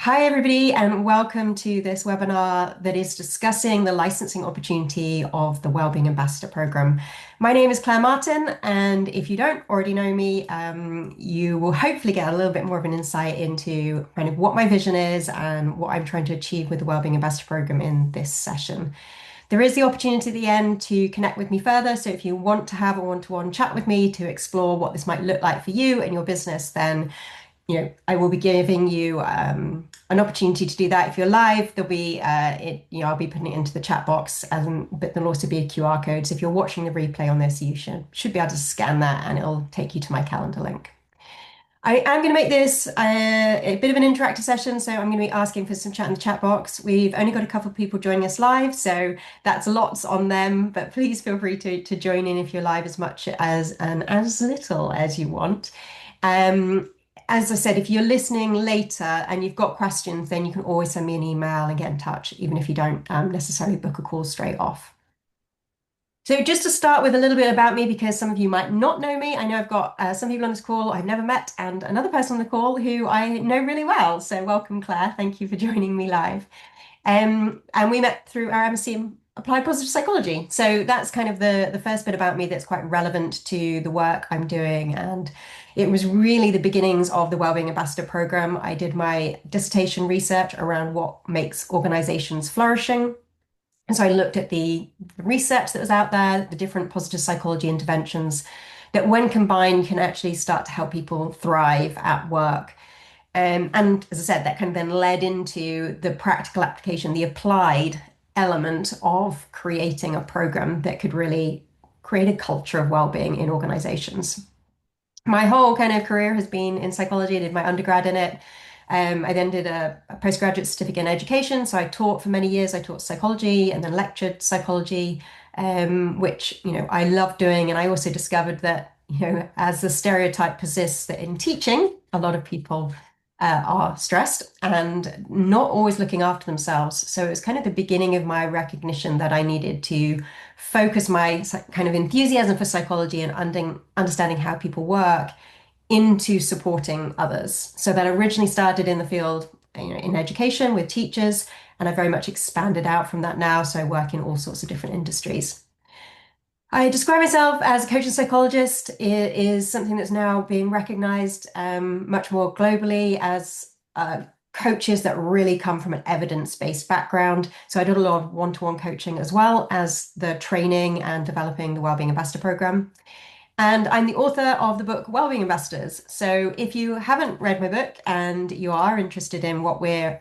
Hi, everybody, and welcome to this webinar that is discussing the licensing opportunity of the Wellbeing Ambassador Programme. My name is Claire Martin, and if you don't already know me, you will hopefully get a little bit more of an insight into kind of what my vision is and what I'm trying to achieve with the Wellbeing Ambassador Programme in this session. There is the opportunity at the end to connect with me further. So if you want to have a one-to-one chat with me to explore what this might look like for you and your business, then I will be giving you an opportunity to do that. If you're live, there'll be I'll be putting it into the chat box, but there'll also be a QR code. So if you're watching the replay on this, you should be able to scan that, and it'll take you to my calendar link. I am going to make this a bit of an interactive session, so I'm going to be asking for some chat in the chat box. We've only got a couple of people joining us live, so that's lots on them, but please feel free to join in if you're live as much as and as little as you want. As I said, if you're listening later and you've got questions, then you can always send me an email and get in touch, even if you don't necessarily book a call straight off. So just to start with a little bit about me, because some of you might not know me, I know I've got some people on this call I've never met and another person on the call who I know really well. So welcome, Claire. Thank you for joining me live. And we met through our MSc in Applied Positive Psychology. So that's kind of the first bit about me that's quite relevant to the work I'm doing. And it was really the beginnings of the Wellbeing Ambassador Programme. I did my dissertation research around what makes organizations flourishing. And so I looked at the research that was out there, the different positive psychology interventions that when combined can actually start to help people thrive at work. And as I said, that kind of then led into the practical application, the applied element of creating a program that could really create a culture of well-being in organizations. My whole kind of career has been in psychology. I did my undergrad in it. I then did a postgraduate certificate in education. So I taught for many years. I taught psychology and then lectured psychology, which, I love doing. And I also discovered that, as the stereotype persists that in teaching, a lot of people are stressed and not always looking after themselves. So it was kind of the beginning of my recognition that I needed to focus my kind of enthusiasm for psychology and understanding how people work into supporting others. So that originally started in the field, in education with teachers, and I very much expanded out from that now. So I work in all sorts of different industries. I describe myself as a coach and psychologist. It is something that's now being recognized much more globally as coaches that really come from an evidence-based background. So I did a lot of one-to-one coaching as well as the training and developing the Wellbeing Ambassador Programme. And I'm the author of the book Wellbeing Ambassadors. So if you haven't read my book and you are interested in what we're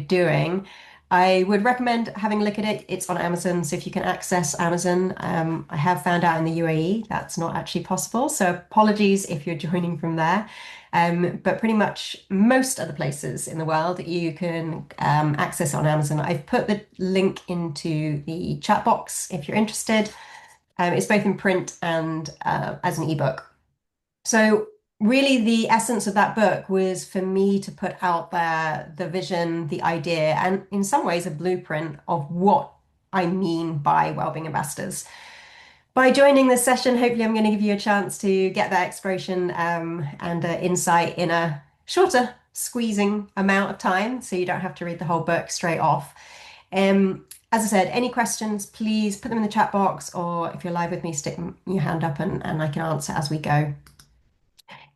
doing, I would recommend having a look at it. It's on Amazon, so if you can access Amazon. I have found out in the UAE that's not actually possible, so apologies if you're joining from there. But pretty much most other places in the world you can access it on Amazon. I've put the link into the chat box if you're interested. It's both in print and as an ebook. So really the essence of that book was for me to put out there the vision, the idea, and in some ways a blueprint of what I mean by wellbeing ambassadors. By joining this session, hopefully I'm going to give you a chance to get that exploration and insight in a shorter, squeezing amount of time, so you don't have to read the whole book straight off. As I said, any questions, please put them in the chat box, or if you're live with me, stick your hand up and I can answer as we go.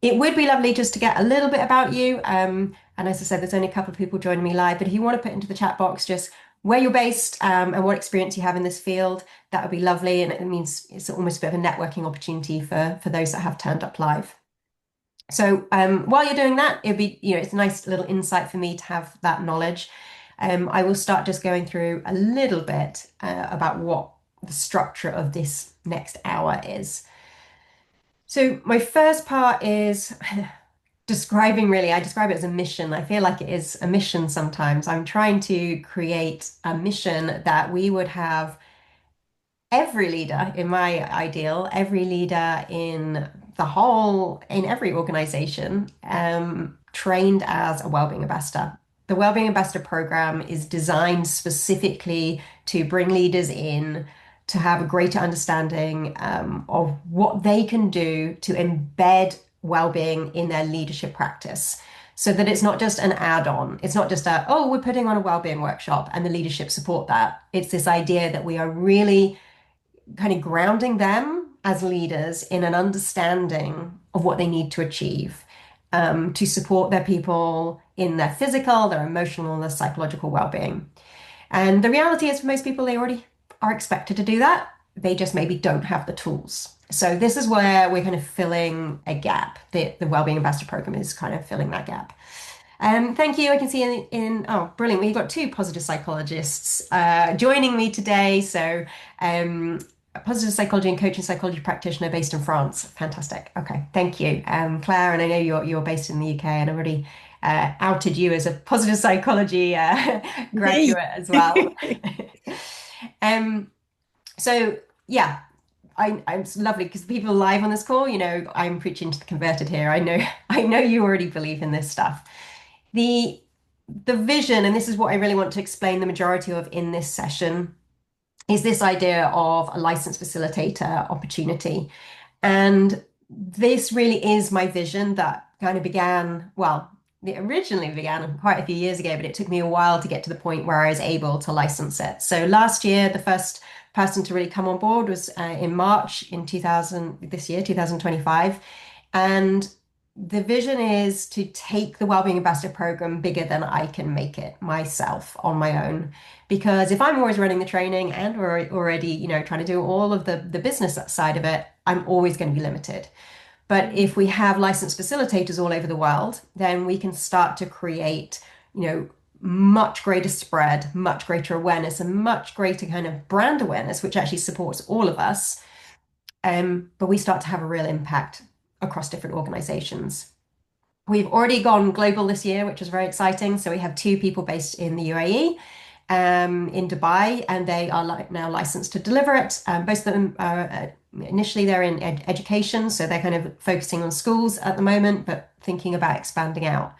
It would be lovely just to get a little bit about you. And as I said, there's only a couple of people joining me live, but if you want to put into the chat box just where you're based and what experience you have in this field, that would be lovely. And it means it's almost a bit of a networking opportunity for those that have turned up live. So while you're doing that, it'd be, it's a nice little insight for me to have that knowledge. I will start just going through a little bit about what the structure of this next hour is. So my first part is describing, I describe it as a mission. I feel like it is a mission sometimes. I'm trying to create a mission that we would have every leader in my ideal, every leader in every organization, trained as a wellbeing ambassador. The Wellbeing Ambassador Programme is designed specifically to bring leaders in to have a greater understanding of what they can do to embed well-being in their leadership practice, so that it's not just an add-on. It's not just a, oh, we're putting on a well-being workshop and the leadership support that. It's this idea that we are really kind of grounding them as leaders in an understanding of what they need to achieve, to support their people in their physical, their emotional, and their psychological well-being. And the reality is, for most people, they already are expected to do that. They just maybe don't have the tools. So this is where we're kind of filling a gap. The Wellbeing Ambassador Program is kind of filling that gap. Thank you. I can see oh, brilliant. We've got two positive psychologists joining me today. So a positive psychology and coaching psychology practitioner based in France. Fantastic. Okay, thank you. Claire, and I know you're based in the UK, and I already outed you as a positive psychology Me. graduate as well. um, so yeah, I'm lovely because the people live on this call, I'm preaching to the converted here. I know you already believe in this stuff. The the vision, and this is what I really want to explain the majority of in this session, is this idea of a licensed facilitator opportunity. And this really is my vision that kind of began, well, it originally began quite a few years ago, but it took me a while to get to the point where I was able to license it. So last year, the first person to really come on board was in March in 2000, this year, 2025. And the vision is to take the Wellbeing Ambassador Program bigger than I can make it myself on my own. Because if I'm always running the training and we're already, trying to do all of the business side of it, I'm always going to be limited. But if we have licensed facilitators all over the world, then we can start to create, much greater spread, much greater awareness, and much greater kind of brand awareness, which actually supports all of us. But we start to have a real impact across different organizations. We've already gone global this year, which is very exciting. So we have two people based in the UAE, in Dubai, and they are now licensed to deliver it. Both of them are initially they're in education, so they're kind of focusing on schools at the moment, but thinking about expanding out.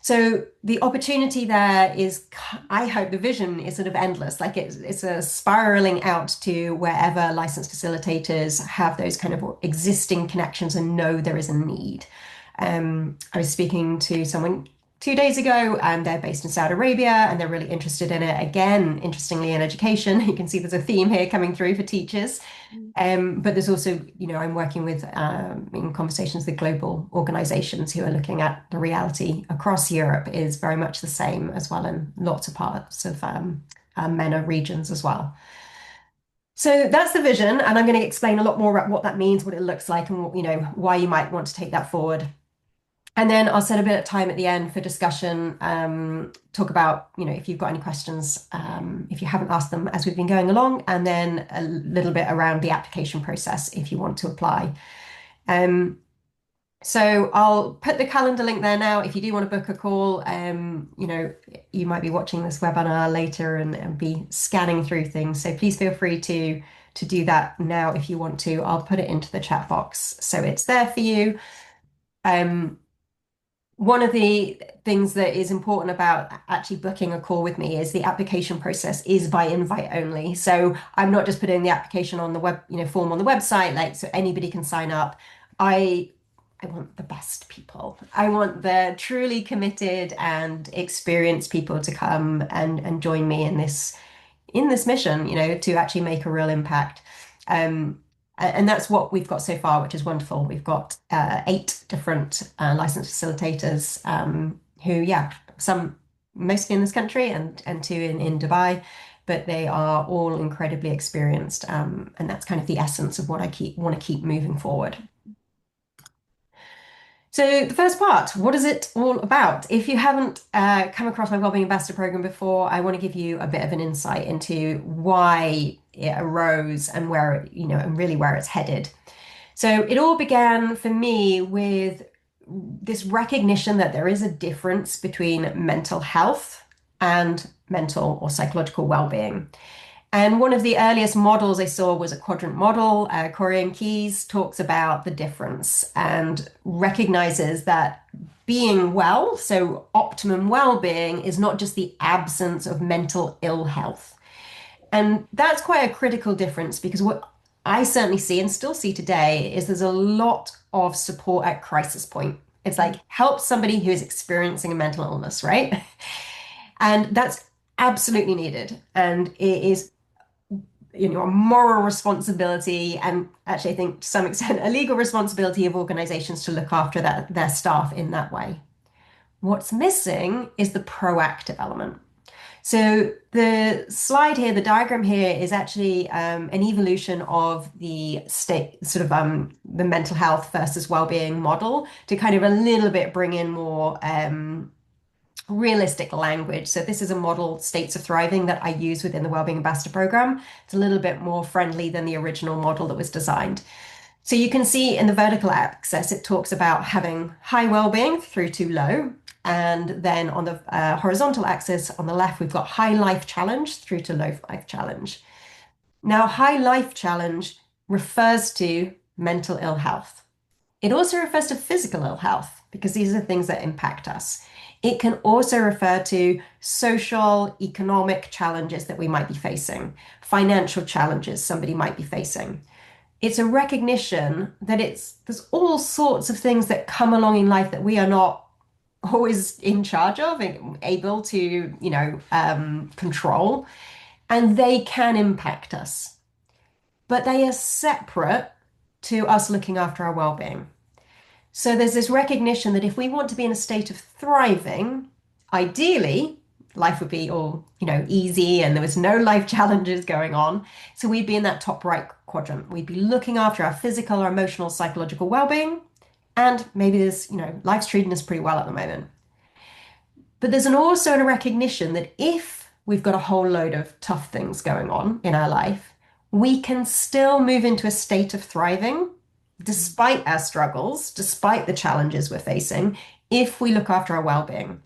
So the opportunity there is, I hope the vision is sort of endless, like it's a spiraling out to wherever licensed facilitators have those kind of existing connections and know there is a need. I was speaking to someone 2 days ago, and they're based in Saudi Arabia, and they're really interested in it. Again, interestingly, in education, you can see there's a theme here coming through for teachers. But there's also, I'm working with in conversations with global organizations who are looking at the reality across Europe is very much the same as well in lots of parts of MENA regions as well. So that's the vision, and I'm going to explain a lot more about what that means, what it looks like, and why you might want to take that forward. And then I'll set a bit of time at the end for discussion, talk about, if you've got any questions, if you haven't asked them as we've been going along, and then a little bit around the application process if you want to apply. So I'll put the calendar link there now. If you do want to book a call, you might be watching this webinar later and be scanning through things. So please feel free to do that now if you want to. I'll put it into the chat box so it's there for you. One of the things that is important about actually booking a call with me is the application process is by invite only. So I'm not just putting the application on the web, form on the website, like so anybody can sign up. I want the best people. I want the truly committed and experienced people to come and join me in this mission, to actually make a real impact. And that's what we've got so far, which is wonderful. We've got 8 different licensed facilitators who, some mostly in this country and 2 in Dubai, but they are all incredibly experienced. And that's kind of the essence of what I want to keep moving forward. So the first part, what is it all about? If you haven't come across my Wellbeing Ambassador Program before, I want to give you a bit of an insight into why it arose and where and really where it's headed. So it all began for me with this recognition that there is a difference between mental health and mental or psychological well-being. And one of the earliest models I saw was a quadrant model. Corian Keyes talks about the difference and recognizes that being well, so optimum well-being, is not just the absence of mental ill health. And that's quite a critical difference because what I certainly see and still see today is there's a lot of support at crisis point. It's like help somebody who is experiencing a mental illness, right? And that's absolutely needed. And it is, a moral responsibility, and actually I think to some extent a legal responsibility of organizations to look after their staff in that way. What's missing is the proactive element. So the slide here, the diagram here is actually an evolution of the state, sort of the mental health versus well-being model to kind of a little bit bring in more realistic language. So this is a model, States of Thriving, that I use within the Wellbeing Ambassador Programme. It's a little bit more friendly than the original model that was designed. So you can see in the vertical axis, it talks about having high well-being through to low. And then on the horizontal axis on the left, we've got high life challenge through to low life challenge. Now, high life challenge refers to mental ill health. It also refers to physical ill health because these are things that impact us. It can also refer to social, economic challenges that we might be facing, financial challenges somebody might be facing. It's a recognition that there's all sorts of things that come along in life that we are not always in charge of and able to, control, and they can impact us. But they are separate to us looking after our well-being. So there's this recognition that if we want to be in a state of thriving, ideally, life would be all, easy and there was no life challenges going on. So we'd be in that top right quadrant. We'd be looking after our physical, our emotional, psychological well-being. And maybe there's, life's treating us pretty well at the moment. But there's also a recognition that if we've got a whole load of tough things going on in our life, we can still move into a state of thriving despite our struggles, despite the challenges we're facing, if we look after our well-being.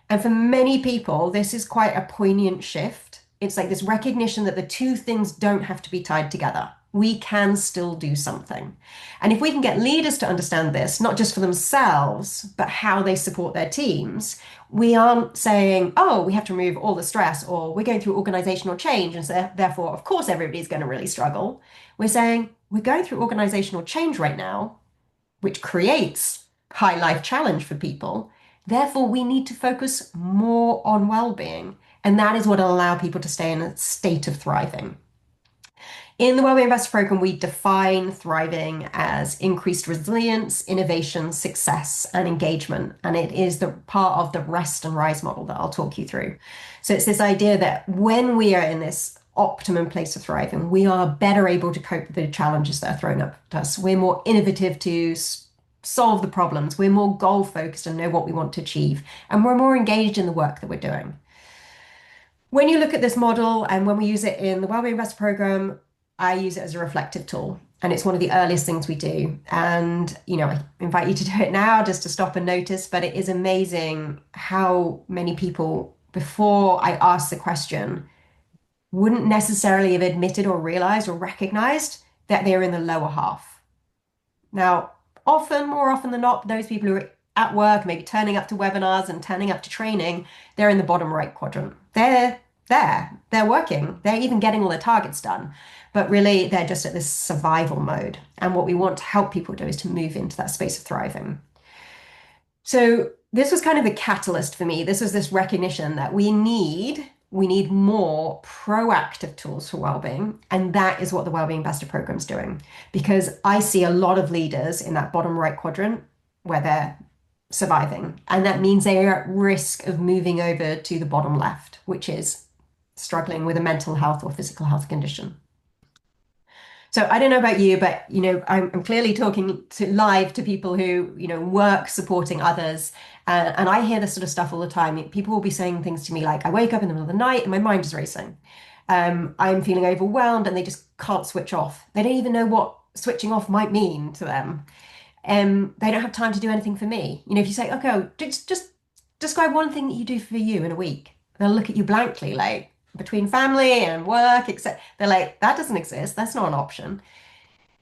And for many people, this is quite a poignant shift. It's like this recognition that the two things don't have to be tied together. We can still do something. And if we can get leaders to understand this, not just for themselves, but how they support their teams, we aren't saying, oh, we have to remove all the stress, or we're going through organizational change, and so therefore, of course, everybody's going to really struggle. We're saying, we're going through organizational change right now, which creates high life challenge for people. Therefore, we need to focus more on well-being. And that is what will allow people to stay in a state of thriving. In the Wellbeing Ambassador Programme, we define thriving as increased resilience, innovation, success, and engagement. And it is the part of the rest and rise model that I'll talk you through. So it's this idea that when we are in this optimum place of thriving, we are better able to cope with the challenges that are thrown up at us. We're more innovative to solve the problems. We're more goal focused and know what we want to achieve. And we're more engaged in the work that we're doing. When you look at this model, and when we use it in the Wellbeing Ambassador Programme, I use it as a reflective tool, and it's one of the earliest things we do. And, I invite you to do it now just to stop and notice, but it is amazing how many people, before I ask the question, wouldn't necessarily have admitted or realized or recognized that they're in the lower half. Now, more often than not, those people who are at work, maybe turning up to webinars and turning up to training, they're in the bottom right quadrant. They're working, they're even getting all their targets done. But really, they're just at this survival mode. And what we want to help people do is to move into that space of thriving. So this was kind of the catalyst for me. This was this recognition that we need more proactive tools for wellbeing. And that is what the Wellbeing Ambassador Programme is doing. Because I see a lot of leaders in that bottom right quadrant where they're surviving. And that means they are at risk of moving over to the bottom left, which is struggling with a mental health or physical health condition. So I don't know about you, but I'm clearly talking live to people who work supporting others, and I hear this sort of stuff all the time. People will be saying things to me like, "I wake up in the middle of the night and my mind is racing. I'm feeling overwhelmed," and they just can't switch off. They don't even know what switching off might mean to them. They don't have time to do anything for me. If you say, "Okay, just describe one thing that you do for you in a week," they'll look at you blankly, like, between family and work, etc. They're like, that doesn't exist. That's not an option.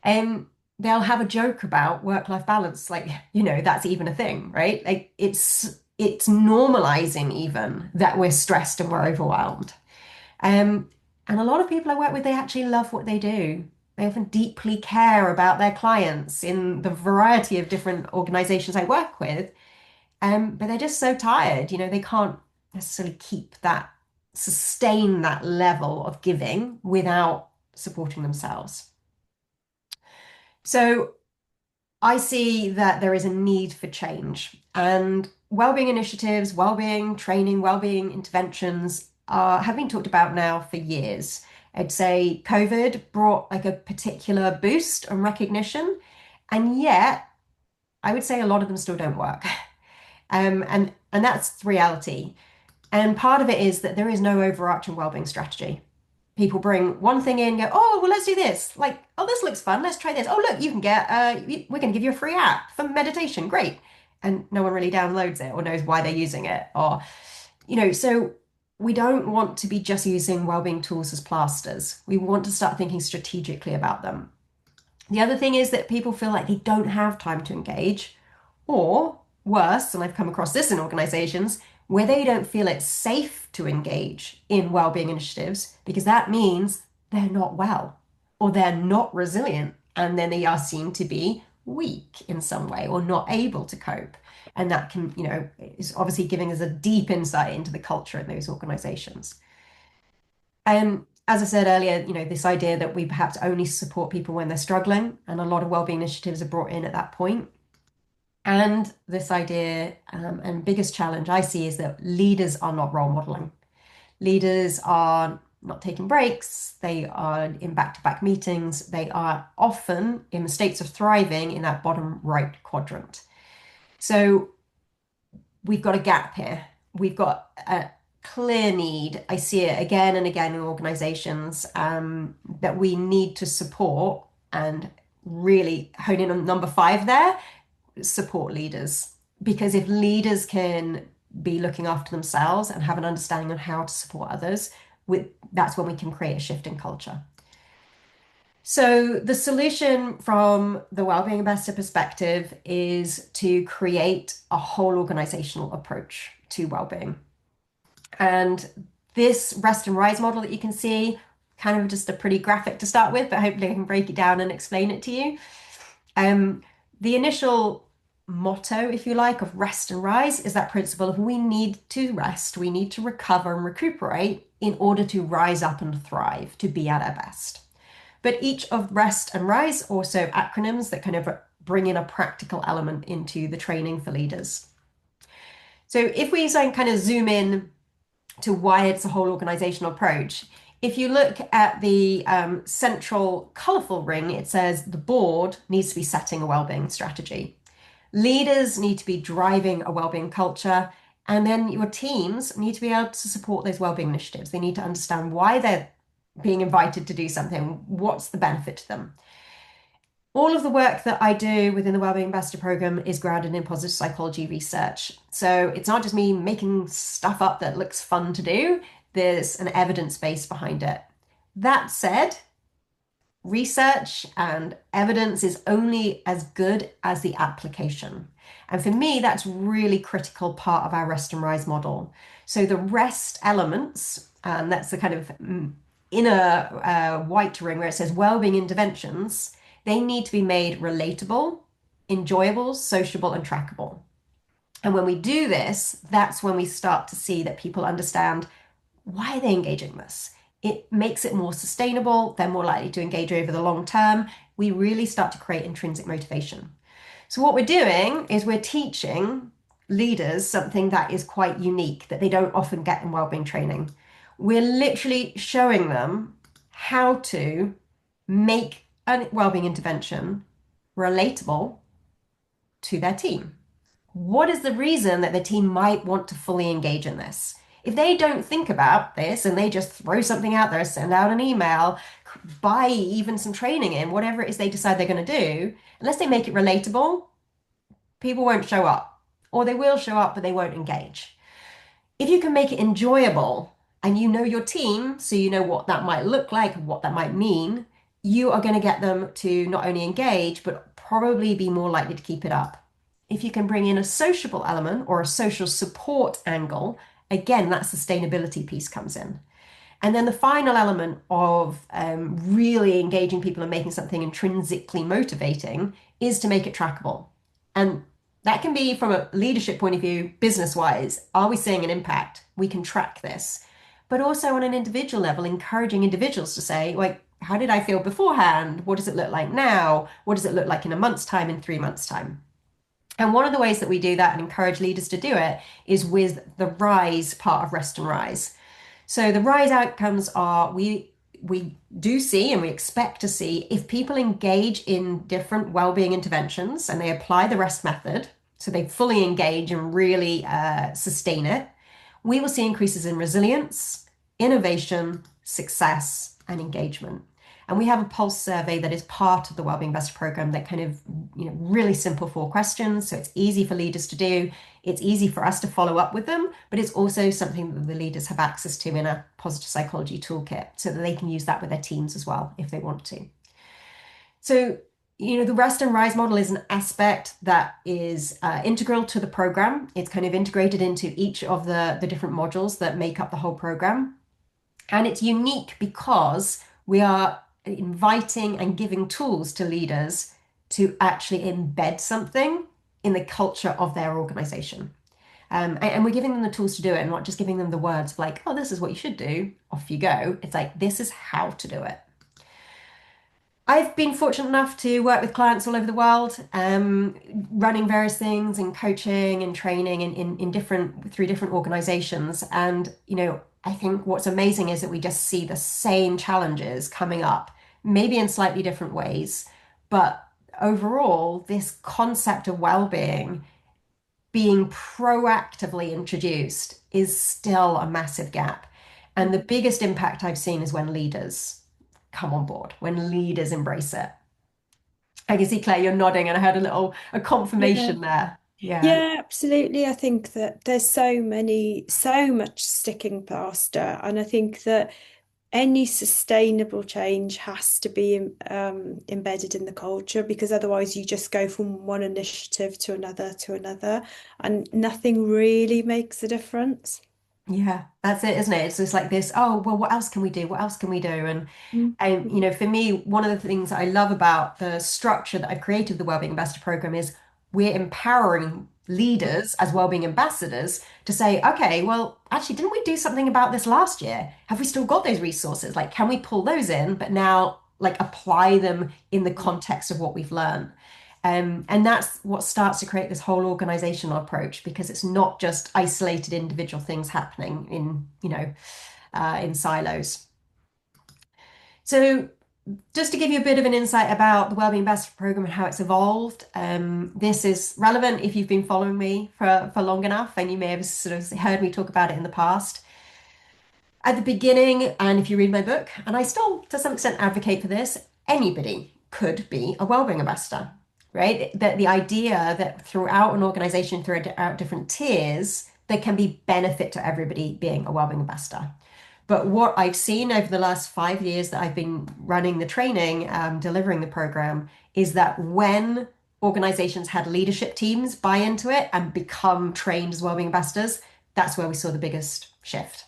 And they'll have a joke about work-life balance, like, that's even a thing, right? Like it's normalizing even that we're stressed and we're overwhelmed. And a lot of people I work with, they actually love what they do. They often deeply care about their clients in the variety of different organizations I work with. But they're just so tired, they can't necessarily sustain that level of giving without supporting themselves. So I see that there is a need for change, and wellbeing initiatives, wellbeing training, wellbeing interventions have been talked about now for years. I'd say COVID brought like a particular boost and recognition, and yet I would say a lot of them still don't work. And that's the reality. And part of it is that there is no overarching wellbeing strategy. People bring one thing in, go, oh, well, let's do this. Like, oh, this looks fun. Let's try this. Oh, look, you can get, we're going to give you a free app for meditation. Great. And no one really downloads it or knows why they're using it. Or, so we don't want to be just using wellbeing tools as plasters. We want to start thinking strategically about them. The other thing is that people feel like they don't have time to engage, or worse, and I've come across this in organizations, where they don't feel it's safe to engage in wellbeing initiatives because that means they're not well or they're not resilient, and then they are seen to be weak in some way or not able to cope. And that can, is obviously giving us a deep insight into the culture in those organizations. And as I said earlier, this idea that we perhaps only support people when they're struggling, and a lot of wellbeing initiatives are brought in at that point. And this idea, and biggest challenge I see, is that leaders are not role modeling. Leaders are not taking breaks. They are in back-to-back meetings. They are often in states of thriving in that bottom right quadrant. So we've got a gap here. We've got a clear need. I see it again and again in organizations, that we need to support and really hone in on number 5 there, support leaders. Because if leaders can be looking after themselves and have an understanding of how to support others, that's when we can create a shift in culture. So the solution from the Wellbeing Ambassador perspective is to create a whole organizational approach to wellbeing. And this rest and rise model that you can see, kind of just a pretty graphic to start with, but hopefully I can break it down and explain it to you. The initial motto, if you like, of rest and rise is that principle of we need to rest, we need to recover and recuperate in order to rise up and thrive, to be at our best. But each of rest and rise also acronyms that kind of bring in a practical element into the training for leaders. So if we kind of zoom in to why it's a whole organizational approach, if you look at the central colorful ring, it says the board needs to be setting a wellbeing strategy. Leaders need to be driving a wellbeing culture, and then your teams need to be able to support those wellbeing initiatives. They need to understand why they're being invited to do something, what's the benefit to them. All of the work that I do within the Wellbeing Ambassador Programme is grounded in positive psychology research. So it's not just me making stuff up that looks fun to do. There's an evidence base behind it. That said, research and evidence is only as good as the application. And for me, that's really critical part of our rest and rise model. So the rest elements, and that's the kind of inner white ring where it says wellbeing interventions, they need to be made relatable, enjoyable, sociable, and trackable. And when we do this, that's when we start to see that people understand why they're engaging this. It makes it more sustainable. They're more likely to engage over the long term. We really start to create intrinsic motivation. So what we're doing is we're teaching leaders something that is quite unique that they don't often get in wellbeing training. We're literally showing them how to make a wellbeing intervention relatable to their team. What is the reason that the team might want to fully engage in this? If they don't think about this and they just throw something out there, send out an email, buy even some training in, whatever it is they decide they're going to do, unless they make it relatable, people won't show up. Or they will show up, but they won't engage. If you can make it enjoyable and you know your team, so you know what that might look like and what that might mean, you are going to get them to not only engage, but probably be more likely to keep it up. If you can bring in a sociable element or a social support angle, again, that sustainability piece comes in. And then the final element of really engaging people and making something intrinsically motivating is to make it trackable. And that can be from a leadership point of view, business wise. Are we seeing an impact? We can track this. But also on an individual level, encouraging individuals to say, like, how did I feel beforehand? What does it look like now? What does it look like in a month's time, in 3 months' time? And one of the ways that we do that and encourage leaders to do it is with the RISE part of Rest and Rise. So the RISE outcomes are we do see and we expect to see if people engage in different well-being interventions and they apply the REST method, so they fully engage and really sustain it, we will see increases in resilience, innovation, success, and engagement. And we have a pulse survey that is part of the Wellbeing Ambassador Programme that kind of, really simple 4 questions. So it's easy for leaders to do. It's easy for us to follow up with them, but it's also something that the leaders have access to in a positive psychology toolkit so that they can use that with their teams as well if they want to. So, the Rest and Rise model is an aspect that is integral to the program. It's kind of integrated into each of the different modules that make up the whole program. And it's unique because we are inviting and giving tools to leaders to actually embed something in the culture of their organization. And we're giving them the tools to do it and not just giving them the words of like, oh, this is what you should do, off you go. It's like, this is how to do it. I've been fortunate enough to work with clients all over the world, running various things and coaching and training in different through different organizations. And I think what's amazing is that we just see the same challenges coming up, maybe in slightly different ways, but overall, this concept of well-being being proactively introduced is still a massive gap. And the biggest impact I've seen is when leaders come on board, when leaders embrace it. I can see, Claire, you're nodding, and I heard a Yeah. confirmation there. Yeah. Yeah, absolutely. I think that there's so much sticking plaster, and I think that any sustainable change has to be embedded in the culture because otherwise you just go from one initiative to another, and nothing really makes a difference. Yeah, that's it, isn't it? It's just like this, oh, well, what else can we do? What else can we do? And for me, one of the things that I love about the structure that I've created the Wellbeing Ambassador Program is we're empowering leaders as wellbeing ambassadors to say, okay, well, actually, didn't we do something about this last year? Have we still got those resources? Like, can we pull those in, but now like apply them in the context of what we've learned? And that's what starts to create this whole organizational approach because it's not just isolated individual things happening in silos. So just to give you a bit of an insight about the Wellbeing Ambassador Programme and how it's evolved, this is relevant if you've been following me for long enough, and you may have sort of heard me talk about it in the past. At the beginning, and if you read my book, and I still to some extent advocate for this, anybody could be a wellbeing ambassador, right? That the idea that throughout an organization, throughout different tiers, there can be benefit to everybody being a wellbeing ambassador. But what I've seen over the last 5 years that I've been running the training, delivering the program, is that when organizations had leadership teams buy into it and become trained as wellbeing ambassadors, that's where we saw the biggest shift.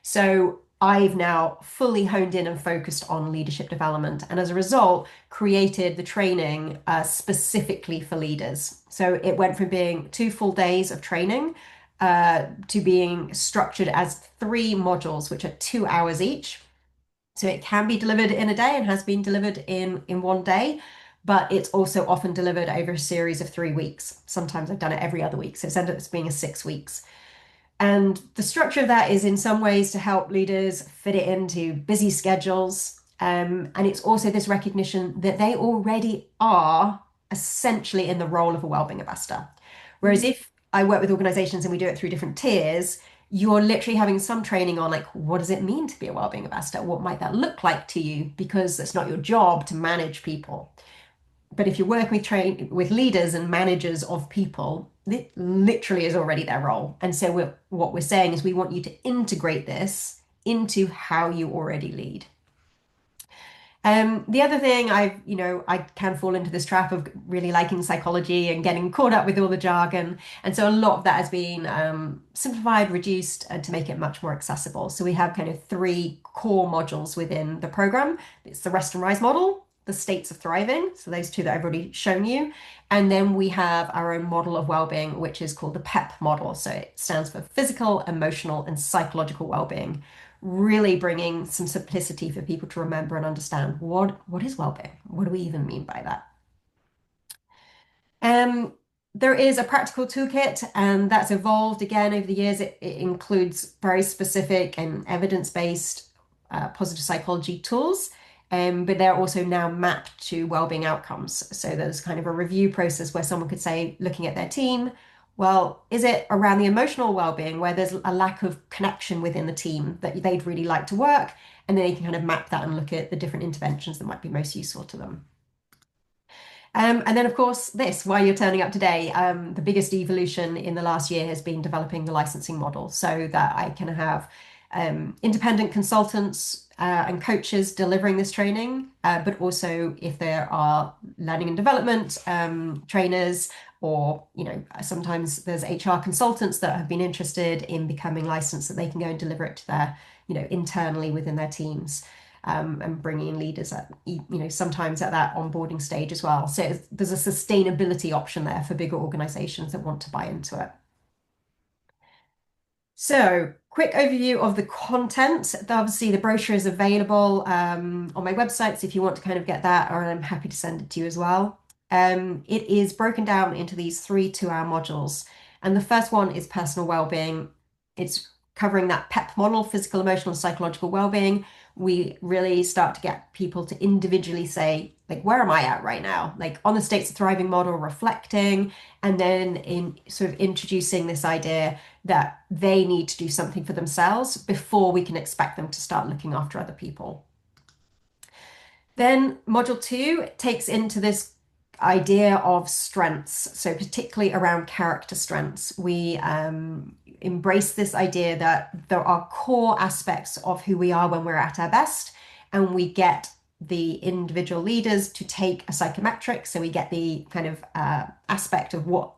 So I've now fully honed in and focused on leadership development, and as a result, created the training specifically for leaders. So it went from being 2 full days of training to being structured as 3 modules, which are 2 hours each. So it can be delivered in a day and has been delivered in one day, but it's also often delivered over a series of 3 weeks. Sometimes I've done it every other week, so it's ended up being a 6 weeks. And the structure of that is in some ways to help leaders fit it into busy schedules. And it's also this recognition that they already are essentially in the role of a wellbeing ambassador. Whereas if I work with organizations and we do it through different tiers, you're literally having some training on like, what does it mean to be a wellbeing ambassador? What might that look like to you? Because it's not your job to manage people. But if you're working with leaders and managers of people, it literally is already their role. And so what we're saying is we want you to integrate this into how you already lead. The other thing I can fall into this trap of really liking psychology and getting caught up with all the jargon. And so a lot of that has been simplified, reduced to make it much more accessible. So we have kind of three core modules within the program. It's the rest and rise model, the states of thriving. So those two that I've already shown you. And then we have our own model of well-being, which is called the PEP model. So it stands for physical, emotional, and psychological well-being, really bringing some simplicity for people to remember and understand what is well-being? What do we even mean by that? Um, there is a practical toolkit, and that's evolved again over the years. It includes very specific and evidence-based positive psychology tools, but they're also now mapped to well-being outcomes. So there's kind of a review process where someone could say, looking at their team, well, is it around the emotional well-being where there's a lack of connection within the team that they'd really like to work? And then they can kind of map that and look at the different interventions that might be most useful to them. And then, of course, this, why you're turning up today, the biggest evolution in the last year has been developing the licensing model so that I can have independent consultants and coaches delivering this training, but also if there are learning and development trainers, or sometimes there's HR consultants that have been interested in becoming licensed, that they can go and deliver it to their internally within their teams. And bringing in leaders at, sometimes at that onboarding stage as well. So there's a sustainability option there for bigger organizations that want to buy into it. So, quick overview of the content. Obviously, the brochure is available on my website, so if you want to kind of get that, or I'm happy to send it to you as well. It is broken down into these 3 2-hour modules. And the first one is personal well-being. It's covering that PEP model, physical, emotional, and psychological well-being. We really start to get people to individually say, like, where am I at right now? Like on the States of Thriving model, reflecting, and then in sort of introducing this idea that they need to do something for themselves before we can expect them to start looking after other people. Then module 2 takes into this idea of strengths, so particularly around character strengths. We embrace this idea that there are core aspects of who we are when we're at our best, and we get the individual leaders to take a psychometric, so we get the kind of aspect of what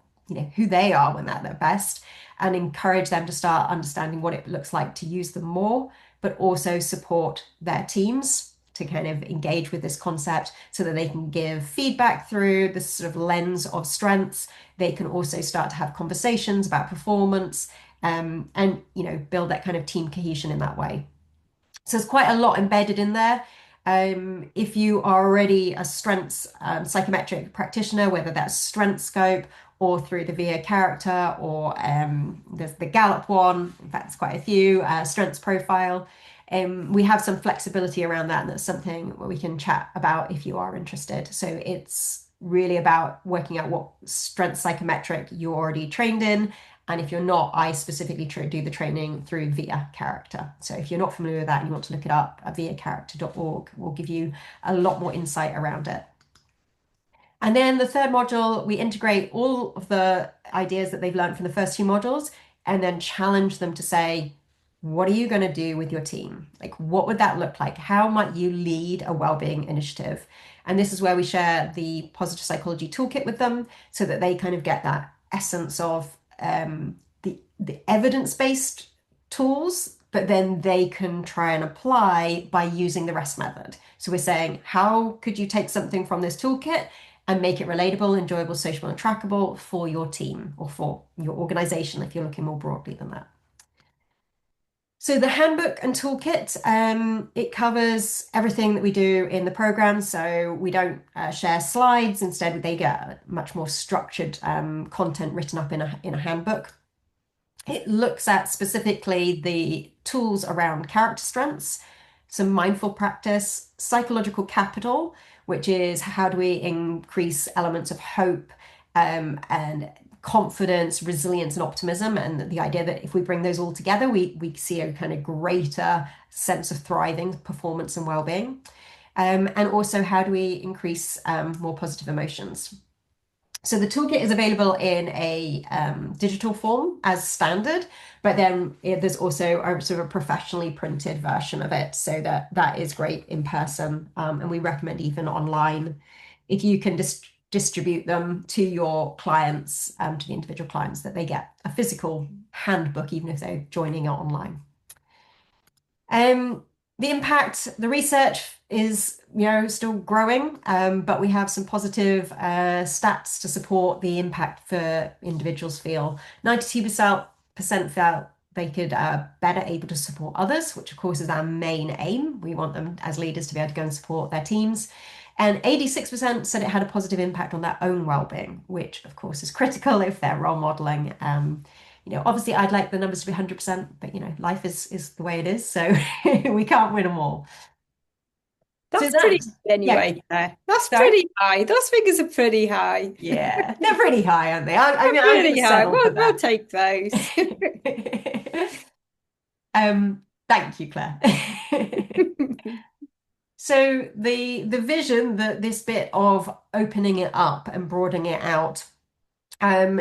who they are when they're at their best, and encourage them to start understanding what it looks like to use them more, but also support their teams to kind of engage with this concept so that they can give feedback through this sort of lens of strengths. They can also start to have conversations about performance, and build that kind of team cohesion in that way. So there's quite a lot embedded in there. If you are already a strengths psychometric practitioner, whether that's strength scope or through the VIA character, or there's the Gallup one, in fact, there's quite a few, strengths profile. We have some flexibility around that, and that's something where we can chat about if you are interested. So it's really about working out what strength psychometric you're already trained in. And if you're not, I specifically do the training through VIA character. So if you're not familiar with that and you want to look it up, viacharacter.org will give you a lot more insight around it. And then the third module, we integrate all of the ideas that they've learned from the first 2 modules and then challenge them to say, what are you going to do with your team? Like, what would that look like? How might you lead a wellbeing initiative? And this is where we share the positive psychology toolkit with them so that they kind of get that essence of the evidence-based tools, but then they can try and apply by using the REST method. So we're saying, how could you take something from this toolkit and make it relatable, enjoyable, sociable, and trackable for your team or for your organization if you're looking more broadly than that? So the handbook and toolkit, it covers everything that we do in the program. So we don't share slides. Instead, they get much more structured content written up in a handbook. It looks at specifically the tools around character strengths, some mindful practice, psychological capital, which is how do we increase elements of hope and confidence, resilience, and optimism, and the idea that if we bring those all together, we see a kind of greater sense of thriving, performance, and well-being. And also, how do we increase more positive emotions? So the toolkit is available in a digital form as standard, but then there's also a sort of a professionally printed version of it, so that is great in person, and we recommend even online if you can distribute them to your clients, to the individual clients, that they get a physical handbook, even if they're joining it online. Um, the impact, the research is, still growing, but we have some positive stats to support the impact for individuals feel. 92% felt they could better able to support others, which of course is our main aim. We want them as leaders to be able to go and support their teams. And 86% said it had a positive impact on their own well-being, which of course is critical if they're role modeling. Obviously I'd like the numbers to be 100%, but life is the way it is, so we can't win them all. So That's that, pretty good yeah, anyway. Yeah, that's sorry? pretty high. Those figures are pretty high. Yeah, they're pretty high, aren't they? I They're mean, I can pretty high. settle for We'll that. take those. Thank you, Claire. So the vision that this bit of opening it up and broadening it out, um,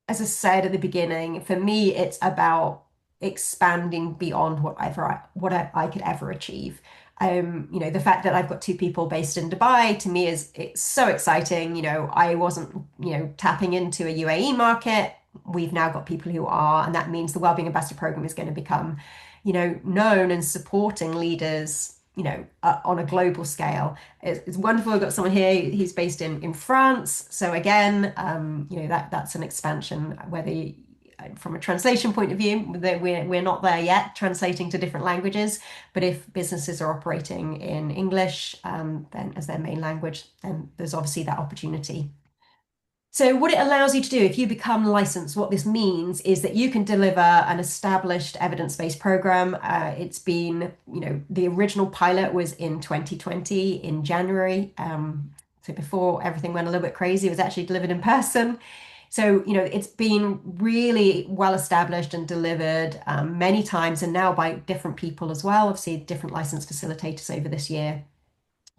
as I said at the beginning, for me, it's about expanding beyond what I could ever achieve. The fact that I've got two people based in Dubai to me it's so exciting. I wasn't, tapping into a UAE market. We've now got people who are, and that means the Wellbeing Ambassador Program is going to become, known and supporting leaders, on a global scale. It's wonderful. We've got someone here who's based in France. So again, that's an expansion. From a translation point of view, we're not there yet, translating to different languages. But if businesses are operating in English, then as their main language, then there's obviously that opportunity. So what it allows you to do, if you become licensed, what this means is that you can deliver an established evidence-based program. It's been, the original pilot was in 2020 in January. So before everything went a little bit crazy, it was actually delivered in person. So, it's been really well established and delivered many times, and now by different people as well. Obviously, different license facilitators over this year.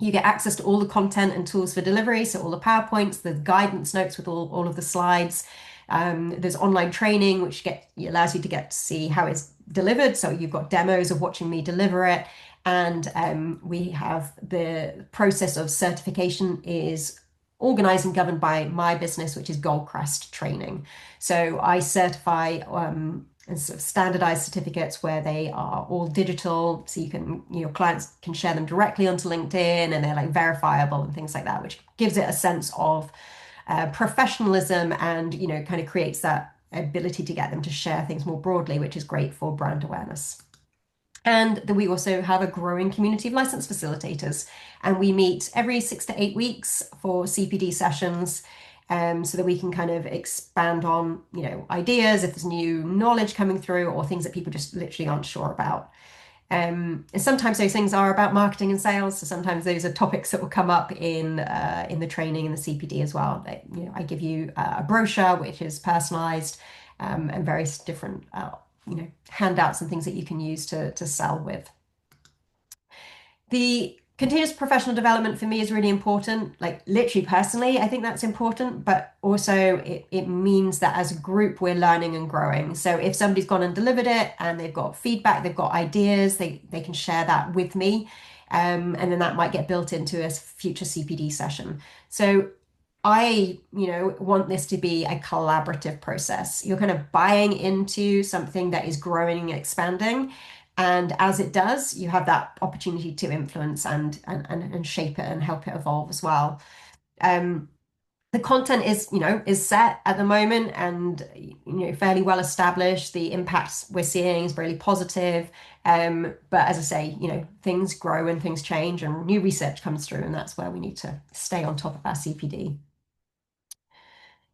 You get access to all the content and tools for delivery, so all the PowerPoints, the guidance notes with all of the slides. There's online training, which allows you to get to see how it's delivered. So you've got demos of watching me deliver it. And we have the process of certification is organized and governed by my business, which is Goldcrest Training. So I certify and sort of standardized certificates where they are all digital, so your clients can share them directly onto LinkedIn, and they're like verifiable and things like that, which gives it a sense of professionalism, and kind of creates that ability to get them to share things more broadly, which is great for brand awareness. And that we also have a growing community of license facilitators, and we meet every 6 to 8 weeks for CPD sessions, so that we can kind of expand on, ideas, if there's new knowledge coming through or things that people just literally aren't sure about. And sometimes those things are about marketing and sales. So sometimes those are topics that will come up in the training and the CPD as well. I give you a brochure which is personalized, and various different handouts and things that you can use to sell with. The continuous professional development for me is really important. Like literally personally, I think that's important, but also it means that as a group, we're learning and growing. So if somebody's gone and delivered it and they've got feedback, they've got ideas, they can share that with me. And then that might get built into a future CPD session. So I, want this to be a collaborative process. You're kind of buying into something that is growing and expanding. And as it does, you have that opportunity to influence and shape it and help it evolve as well. The content is set at the moment, and fairly well established. The impacts we're seeing is really positive. But as I say, things grow and things change, and new research comes through, and that's where we need to stay on top of our CPD.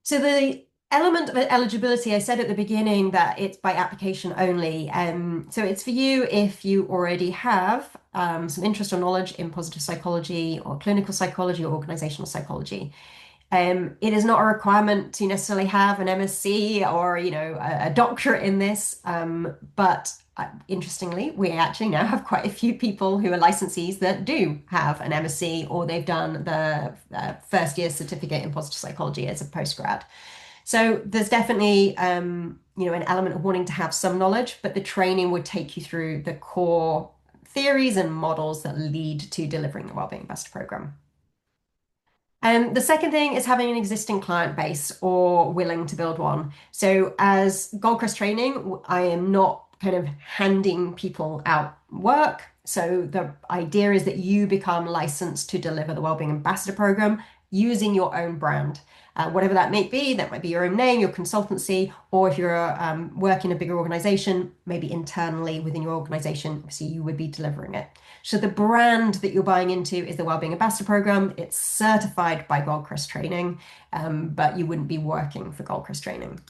So the element of eligibility, I said at the beginning that it's by application only. So it's for you if you already have some interest or knowledge in positive psychology or clinical psychology or organizational psychology. It is not a requirement to necessarily have an MSc or, a doctorate in this. But interestingly, we actually now have quite a few people who are licensees that do have an MSc or they've done the first year certificate in positive psychology as a postgrad. So there's definitely, an element of wanting to have some knowledge, but the training would take you through the core theories and models that lead to delivering the Wellbeing Ambassador Programme. The second thing is having an existing client base or willing to build one. So as Goldcrest Training, I am not kind of handing people out work. So the idea is that you become licensed to deliver the Wellbeing Ambassador Programme using your own brand. Whatever that might be your own name, your consultancy, or if you're working in a bigger organization, maybe internally within your organization, so you would be delivering it. So the brand that you're buying into is the Wellbeing Ambassador Programme. It's certified by Goldcrest Training, but you wouldn't be working for Goldcrest Training.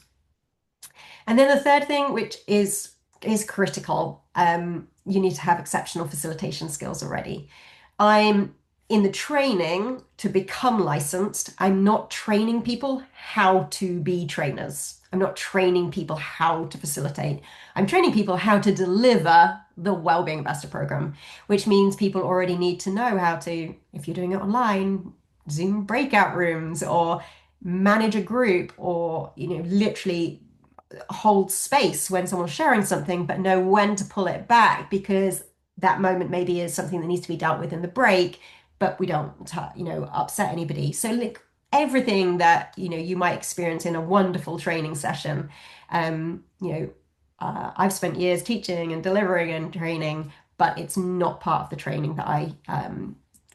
And then the third thing, which is critical, you need to have exceptional facilitation skills already. I'm in the training to become licensed. I'm not training people how to be trainers. I'm not training people how to facilitate. I'm training people how to deliver the Wellbeing Ambassador Programme, which means people already need to know how to, if you're doing it online, Zoom breakout rooms or manage a group or, literally hold space when someone's sharing something, but know when to pull it back because that moment maybe is something that needs to be dealt with in the break, but we don't, upset anybody. So like everything that, you might experience in a wonderful training session, I've spent years teaching and delivering and training, but it's not part of the training that I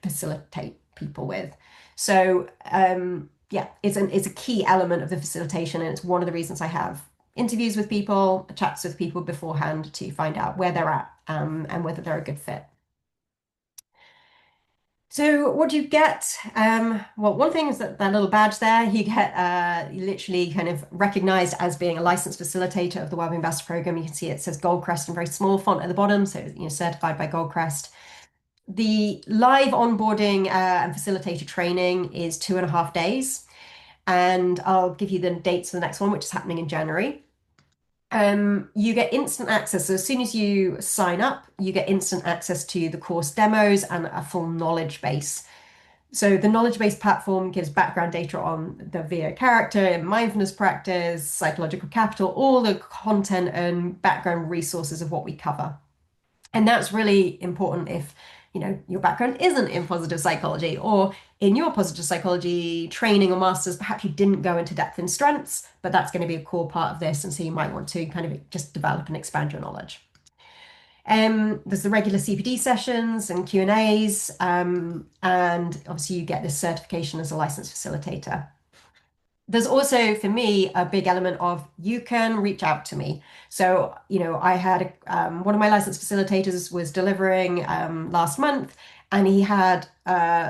facilitate people with. So yeah, it's a key element of the facilitation, and it's one of the reasons I have interviews with people, chats with people beforehand to find out where they're at and whether they're a good fit. So what do you get? Well, one thing is that little badge there, you get literally kind of recognized as being a licensed facilitator of the Wellbeing Ambassador Programme. You can see it says Goldcrest in very small font at the bottom, so certified by Goldcrest. The live onboarding and facilitator training is 2.5 days, and I'll give you the dates for the next one, which is happening in January. You get instant access. So as soon as you sign up, you get instant access to the course demos and a full knowledge base. So the knowledge base platform gives background data on the VIA character, mindfulness practice, psychological capital, all the content and background resources of what we cover. And that's really important if, your background isn't in positive psychology, or in your positive psychology training or masters, perhaps you didn't go into depth in strengths, but that's going to be a core part of this. And so you might want to kind of just develop and expand your knowledge. There's the regular CPD sessions and Q&As, and obviously you get this certification as a licensed facilitator. There's also, for me, a big element of you can reach out to me. So, I had one of my licensed facilitators was delivering last month, and he had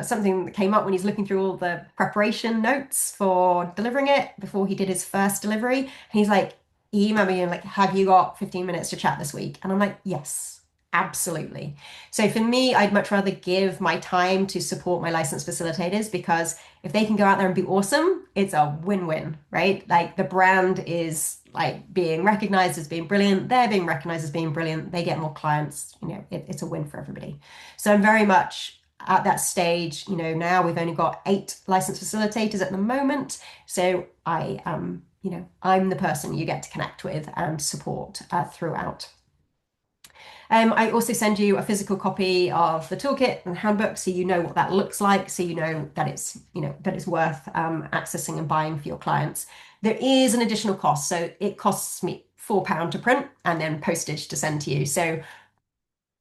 something that came up when he's looking through all the preparation notes for delivering it before he did his first delivery. And he's like, he emailed me and like, have you got 15 minutes to chat this week? And I'm like, yes. Absolutely. So for me, I'd much rather give my time to support my licensed facilitators because if they can go out there and be awesome, it's a win-win, right? Like the brand is like being recognized as being brilliant. They're being recognized as being brilliant. They get more clients, it's a win for everybody. So I'm very much at that stage, now we've only got 8 licensed facilitators at the moment. So I am, I'm the person you get to connect with and support throughout. I also send you a physical copy of the toolkit and handbook so you know what that looks like, so you know that it's worth accessing and buying for your clients. There is an additional cost, so it costs me £4 to print and then postage to send to you. So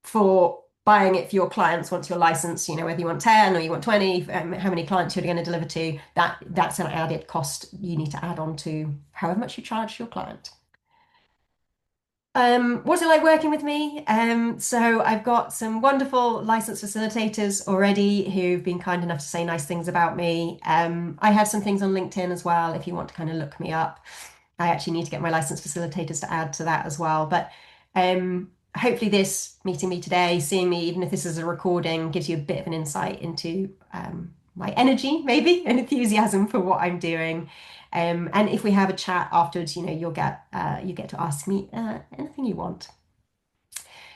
for buying it for your clients once you're licensed, whether you want 10 or you want 20, how many clients you're going to deliver to, that's an added cost you need to add on to however much you charge your client. What's it like working with me? So I've got some wonderful licensed facilitators already who've been kind enough to say nice things about me. I have some things on LinkedIn as well if you want to kind of look me up. I actually need to get my licensed facilitators to add to that as well. But hopefully this meeting me today, seeing me, even if this is a recording, gives you a bit of an insight into my energy, maybe, and enthusiasm for what I'm doing. And if we have a chat afterwards, you get to ask me anything you want.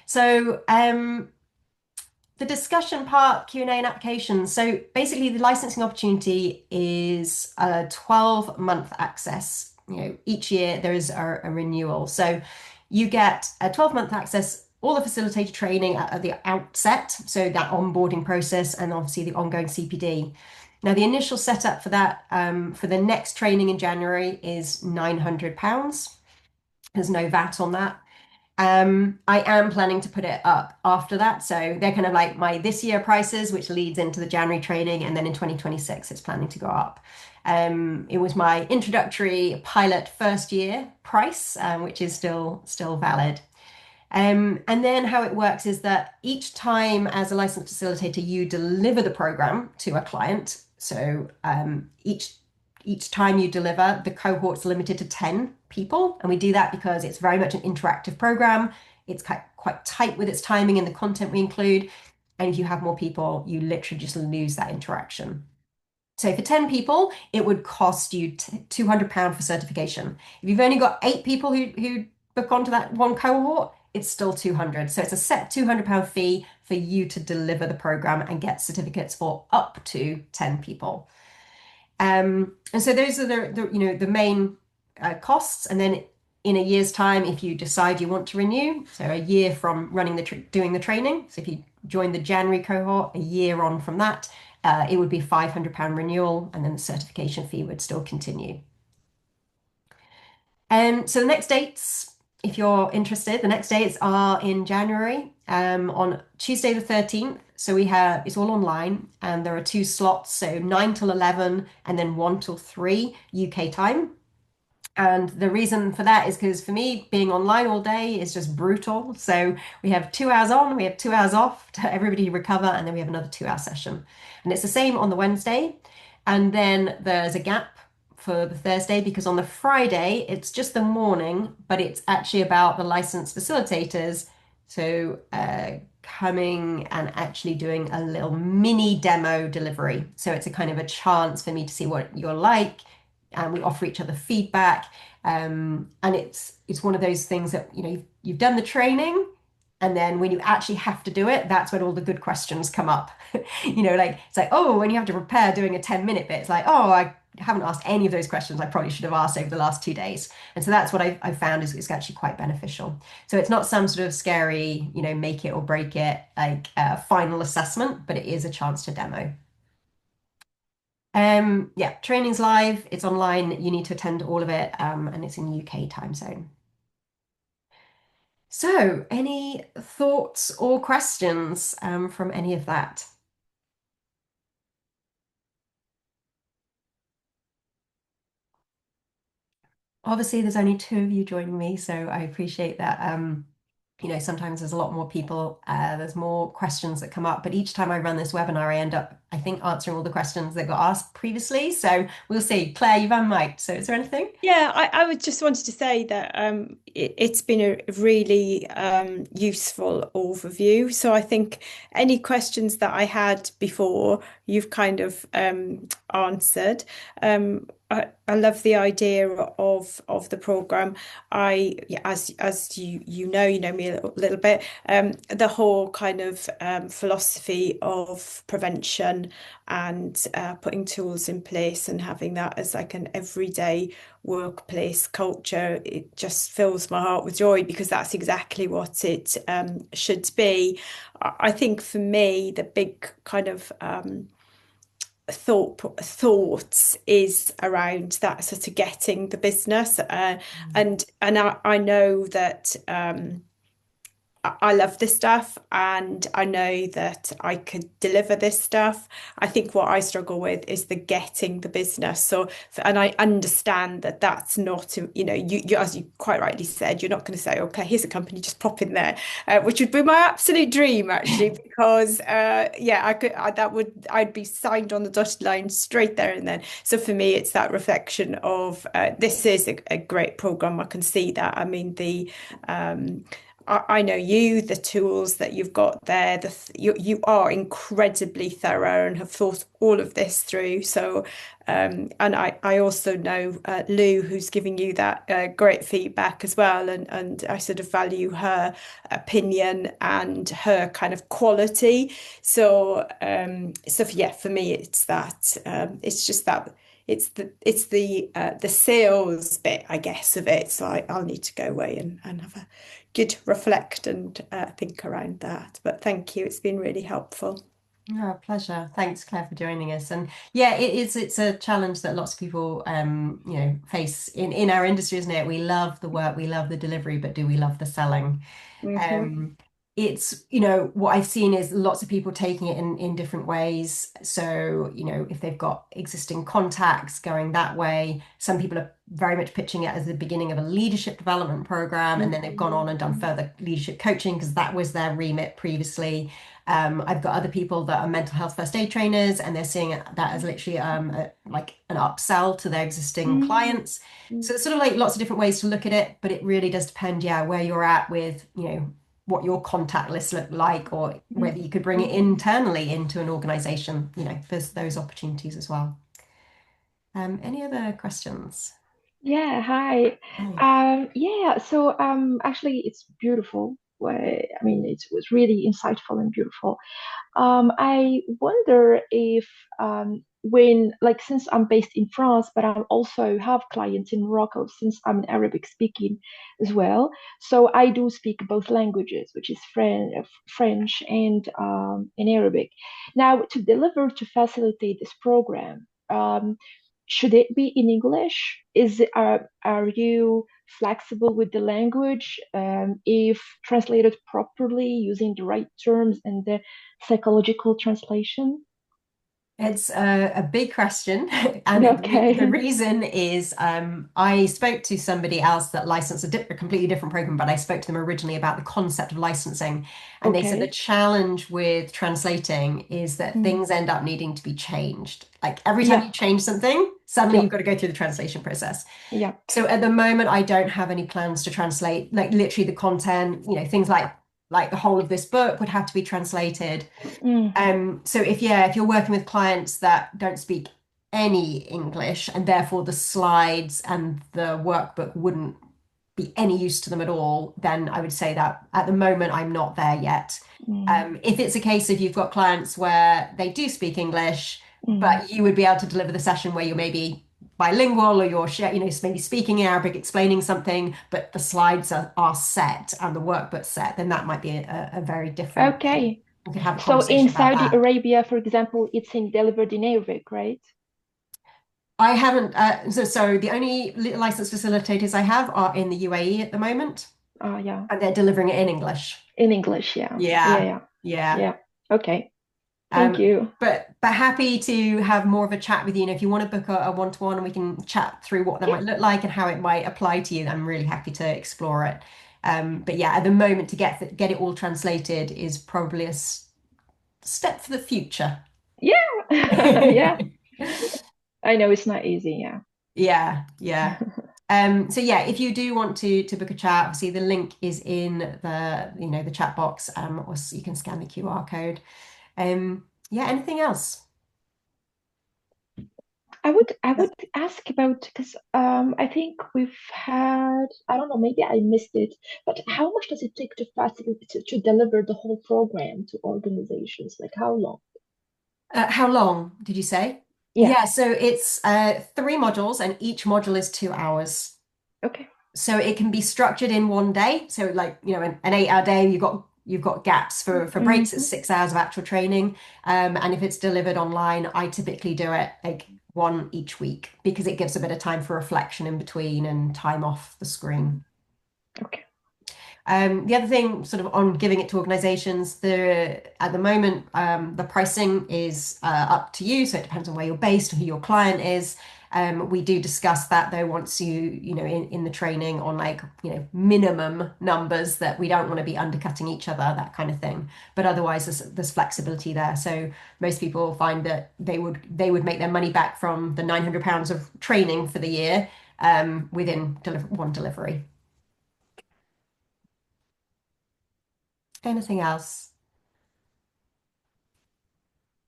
So the discussion part, Q&A and applications. So basically the licensing opportunity is a 12-month access. Each year there is a renewal. So you get a 12-month access, all the facilitator training at the outset, so that onboarding process and obviously the ongoing CPD. Now the initial setup for that, for the next training in January is £900. There's no VAT on that. I am planning to put it up after that. So they're kind of like my this year prices, which leads into the January training. And then in 2026, it's planning to go up. It was my introductory pilot first year price, which is still valid. And then how it works is that each time as a licensed facilitator, you deliver the program to a client. So each time you deliver, the cohort's limited to 10 people. And we do that because it's very much an interactive program. It's quite tight with its timing and the content we include. And if you have more people, you literally just lose that interaction. So for 10 people, it would cost you £200 for certification. If you've only got 8 people who book onto that one cohort, it's still 200. So it's a set £200 fee for you to deliver the program and get certificates for up to 10 people. And so those are the main costs. And then in a year's time, if you decide you want to renew, so a year from doing the training. So if you join the January cohort, a year on from that, it would be £500 renewal, and then the certification fee would still continue. So the next dates, if you're interested, the next dates are in January, on Tuesday the 13th. So it's all online, and there are 2 slots, so 9 till 11 and then 1 till 3 UK time. And the reason for that is because for me, being online all day is just brutal. So we have 2 hours on, we have 2 hours off to everybody recover, and then we have another 2-hour session. And it's the same on the Wednesday. And then there's a gap for the Thursday because on the Friday, it's just the morning, but it's actually about the licensed facilitators. So coming and actually doing a little mini demo delivery. So it's a kind of a chance for me to see what you're like, and we offer each other feedback. And it's one of those things that, you've done the training, and then when you actually have to do it, that's when all the good questions come up. It's like, oh, when you have to prepare doing a 10-minute bit, it's like, oh, I haven't asked any of those questions I probably should have asked over the last 2 days. And so that's what I found is it's actually quite beneficial. So it's not some sort of scary, make it or break it, like final assessment, but it is a chance to demo. Yeah, training's live, it's online, you need to attend all of it, and it's in UK time zone. So, any thoughts or questions from any of that? Obviously, there's only 2 of you joining me, so I appreciate that. Sometimes there's a lot more people, there's more questions that come up, but each time I run this webinar, I end up, I think, answering all the questions that got asked previously. So we'll see. Claire, you've unmiked. So is there anything? Yeah, I would just wanted to say that it's been a really useful overview. So I think any questions that I had before, you've kind of answered. I love the idea of the program. Yeah, as you know me a little bit, the whole kind of philosophy of prevention and putting tools in place and having that as like an everyday workplace culture, it just fills my heart with joy because that's exactly what it should be. I think for me, the big kind of thoughts is around that sort of getting the business, and I know that I love this stuff and I know that I could deliver this stuff. I think what I struggle with is the getting the business. So, and I understand that that's not, you as you quite rightly said, you're not going to say, okay, here's a company, just pop in there, which would be my absolute dream actually, because yeah, I'd be signed on the dotted line straight there and then. So for me, it's that reflection of this is a great program. I can see that. I mean, I know you, the tools that you've got there, you are incredibly thorough and have thought all of this through. So, and I also know Lou, who's giving you that great feedback as well, and I sort of value her opinion and her kind of quality. So, yeah, for me, it's that. It's just that. It's the sales bit, I guess, of it. So I'll need to go away and have a good reflect and think around that. But thank you, it's been really helpful. No, pleasure. Thanks, Claire, for joining us. And yeah, it's a challenge that lots of people face in our industry, isn't it? We love the work, we love the delivery, but do we love the selling? Hmm. Um, it's, what I've seen is lots of people taking it in different ways. So, if they've got existing contacts going that way, some people are very much pitching it as the beginning of a leadership development program, and then they've gone on and done further leadership coaching because that was their remit previously. I've got other people that are mental health first aid trainers, and they're seeing that as literally like an upsell to their existing clients. So it's sort of like lots of different ways to look at it, but it really does depend, yeah, where you're at with, what your contact list look like, or whether you could bring it internally into an organization, there's those opportunities as well. Any other questions? Yeah, hi. Hi. Yeah, so actually it's beautiful. I mean, it was really insightful and beautiful. I wonder if since I'm based in France, but I also have clients in Morocco since I'm an Arabic speaking as well. So I do speak both languages, which is French and Arabic. Now, to deliver to facilitate this program, should it be in English? Are you flexible with the language if translated properly using the right terms and the psychological translation? It's a big question, and the Okay. reason is I spoke to somebody else that licensed a completely different program, but I spoke to them originally about the concept of licensing, and they said the Okay. challenge with translating is that Mm. things end up needing to be changed. Like every time you Yeah. change something, suddenly you've Yeah. got to go through the translation process. Yeah. So at the moment, I don't have any plans to translate, like literally the content, things like the whole of this book would have to be translated. Mm. So if you're working with clients that don't speak any English, and therefore the slides and the workbook wouldn't be any use to them at all, then I would say that at the moment I'm not there yet. Mm. If it's a case of you've got clients where they do speak English, Mm. but you would be able to deliver the session where you're maybe bilingual, or maybe speaking in Arabic, explaining something, but the slides are set and the workbook's set, then that might be a very different thing. Okay. We could have a So in conversation about Saudi that. Arabia, for example, it's in delivered in Arabic, right? I haven't, so the only licensed facilitators I have are in the UAE at the moment, Yeah. and they're delivering it in English. In English, yeah. Yeah, Yeah, yeah. yeah. Yeah. Okay. Thank you. But happy to have more of a chat with you. And if you want to book a one-to-one, and we can chat through what that Yeah. might look like and how it might apply to you, I'm really happy to explore it. But yeah, at the moment, to get it all translated is probably a step for the future. Yeah. Yeah. I know it's not easy, yeah. Yeah, yeah. So yeah, if you do want to book a chat, obviously the link is in the chat box, or you can scan the QR code. Yeah, anything else? I would ask about because I think we've had I don't know, maybe I missed it, but how much does it take to facilitate to deliver the whole program to organizations? Like how long? How long did you say? Yeah. Yeah, so it's three modules, and each module is 2 hours. Okay. So it can be structured in one day. So like, an 8 hour day, you've got gaps for breaks. It's Hmm. 6 hours of actual training. And if it's delivered online, I typically do it like one each week because it gives a bit of time for reflection in between and time off the screen. Okay. The other thing, sort of on giving it to organizations, at the moment, the pricing is up to you. So it depends on where you're based, who your client is. We do discuss that though once in the training on like, minimum numbers that we don't want to be undercutting each other, that kind of thing. But otherwise, there's flexibility there. So most people find that they would make their money back from the £900 of training for the year within one delivery. Anything else?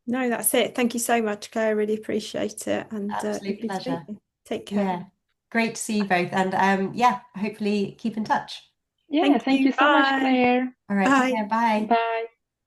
No, that's it. Thank you so much, Claire. I really appreciate it, and Absolute lovely to meet pleasure. you. Take care. Yeah. Great to see you both. And yeah, hopefully keep in touch. Yeah, Thank thank you. you so much, Bye. Claire. All right, take Bye. care. Bye. Bye.